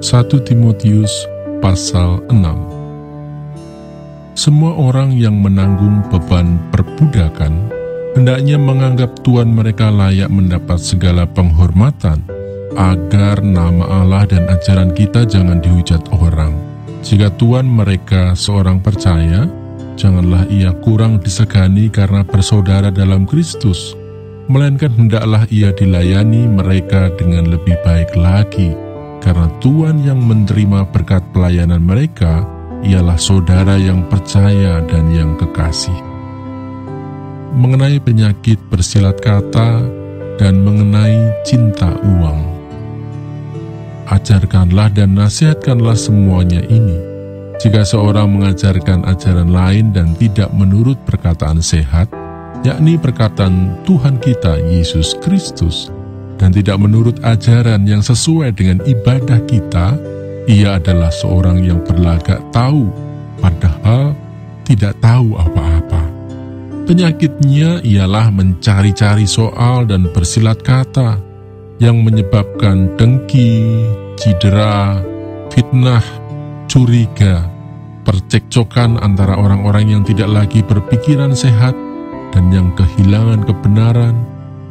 1 Timotius pasal 6. Semua orang yang menanggung beban perbudakan hendaknya menganggap Tuhan mereka layak mendapat segala penghormatan, agar nama Allah dan ajaran kita jangan dihujat orang. Jika Tuhan mereka seorang percaya, janganlah ia kurang disegani karena bersaudara dalam Kristus, melainkan hendaklah ia dilayani mereka dengan lebih baik lagi, karena Tuhan yang menerima berkat pelayanan mereka ialah saudara yang percaya dan yang kekasih. Mengenai penyakit bersilat kata dan mengenai cinta uang, ajarkanlah dan nasihatkanlah semuanya ini. Jika seorang mengajarkan ajaran lain dan tidak menurut perkataan sehat, yakni perkataan Tuhan kita Yesus Kristus, dan tidak menurut ajaran yang sesuai dengan ibadah kita, ia adalah seorang yang berlagak tahu, padahal tidak tahu apa-apa. Penyakitnya ialah mencari-cari soal dan bersilat kata, yang menyebabkan dengki, cedera, fitnah, curiga, percekcokan antara orang-orang yang tidak lagi berpikiran sehat dan yang kehilangan kebenaran,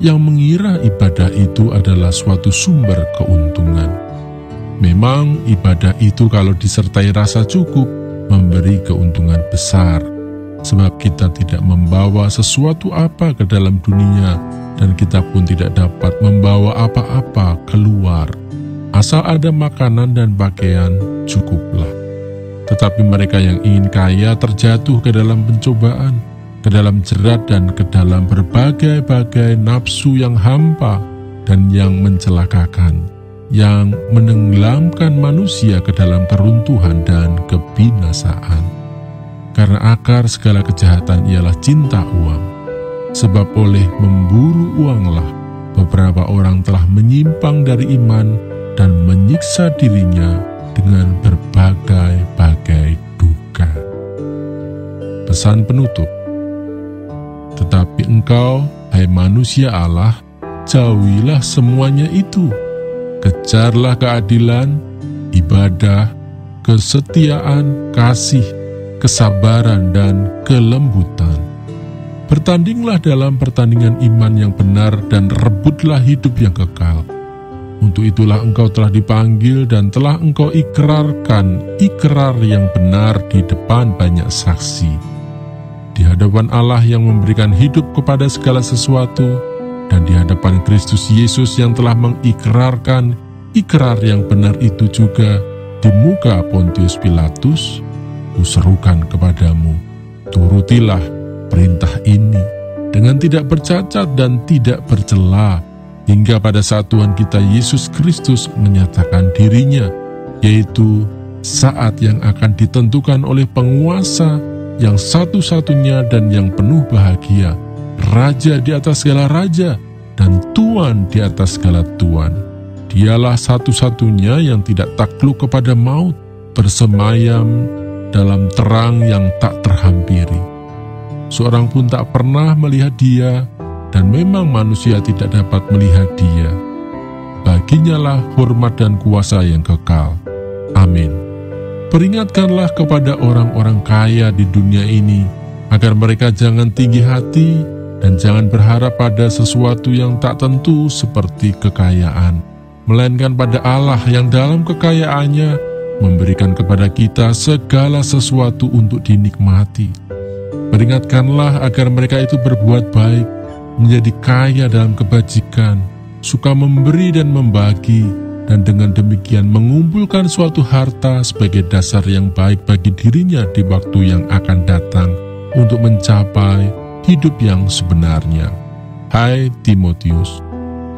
yang mengira ibadah itu adalah suatu sumber keuntungan. Memang ibadah itu kalau disertai rasa cukup memberi keuntungan besar, sebab kita tidak membawa sesuatu apa ke dalam dunia dan kita pun tidak dapat membawa apa-apa keluar. Asal ada makanan dan pakaian, cukuplah. Tetapi mereka yang ingin kaya terjatuh ke dalam pencobaan, ke dalam jerat dan ke dalam berbagai-bagai nafsu yang hampa dan yang mencelakakan, yang menenggelamkan manusia ke dalam keruntuhan dan kebinasaan. Karena akar segala kejahatan ialah cinta uang, sebab oleh memburu uanglah beberapa orang telah menyimpang dari iman dan menyiksa dirinya dengan berbagai-bagai duka. Pesan penutup. Tetapi engkau, hai manusia Allah, jauhilah semuanya itu. Kejarlah keadilan, ibadah, kesetiaan, kasih, kesabaran, dan kelembutan. Bertandinglah dalam pertandingan iman yang benar dan rebutlah hidup yang kekal. Untuk itulah engkau telah dipanggil dan telah engkau ikrarkan ikrar yang benar di depan banyak saksi, di hadapan Allah yang memberikan hidup kepada segala sesuatu, dan di hadapan Kristus Yesus yang telah mengikrarkan ikrar yang benar itu juga di muka Pontius Pilatus. Kuserukan kepadamu, turutilah perintah ini dengan tidak bercacat dan tidak bercela, hingga pada saat Tuhan kita Yesus Kristus menyatakan dirinya, yaitu saat yang akan ditentukan oleh penguasa yang satu-satunya dan yang penuh bahagia, Raja di atas segala raja dan Tuan di atas segala tuan. Dialah satu-satunya yang tidak takluk kepada maut, bersemayam dalam terang yang tak terhampiri. Seorang pun tak pernah melihat dia, dan memang manusia tidak dapat melihat dia. Baginya lah hormat dan kuasa yang kekal. Amin. Peringatkanlah kepada orang-orang kaya di dunia ini, agar mereka jangan tinggi hati dan jangan berharap pada sesuatu yang tak tentu seperti kekayaan, melainkan pada Allah yang dalam kekayaannya memberikan kepada kita segala sesuatu untuk dinikmati. Peringatkanlah agar mereka itu berbuat baik, menjadi kaya dalam kebajikan, suka memberi dan membagi, dan dengan demikian mengumpulkan suatu harta sebagai dasar yang baik bagi dirinya di waktu yang akan datang untuk mencapai hidup yang sebenarnya. Hai Timotius,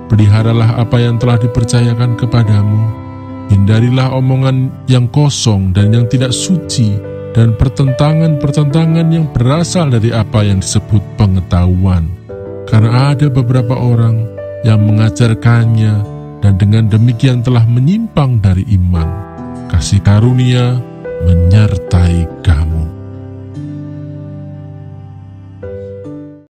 peliharalah apa yang telah dipercayakan kepadamu. Hindarilah omongan yang kosong dan yang tidak suci, dan pertentangan-pertentangan yang berasal dari apa yang disebut pengetahuan. Karena ada beberapa orang yang mengajarkannya, dan dengan demikian telah menyimpang dari iman. Kasih karunia menyertai kamu.